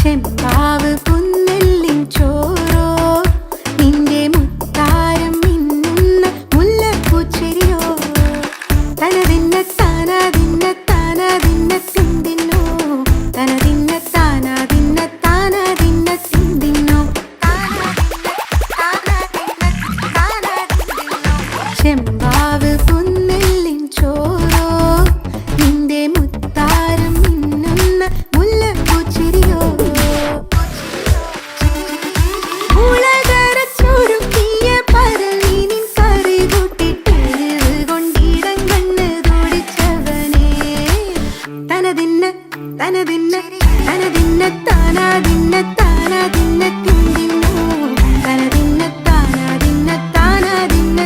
ചെമ്പാവ് പുന്നെല്ലിൻ ചോറോ നിന്റെ മുത്താരം മിന്നുന്ന മുല്ലപ്പൂച്ചെരിയോ തനതിന്ന താനാതിന്ന താനാതിന്ന തിന്തിന്നോ തനതിന്ന താനാതിന്ന താനാതിന്ന തിന്തിന്നോ ചെമ്പാവ് പുന്നെല്ലിൻ ചോറോ നിന്റെ മുത്താരം മിന്നുന്ന മുല്ലപ്പൂച്ചെരിയോ ഉളകരച്ചൊരുക്കിയ പരലിനിൻ കറി കൂട്ടിട്ട് കൊണ്ടിടം കണ്ണ് തുടിച്ചവനേ തനതിന്ന തനതിന്ന തനതിന്ന താനാതിന്ന താനാതിന്ന തിന്തിന്നോ തനതിന്ന താനാതിന്ന താനാതിന്ന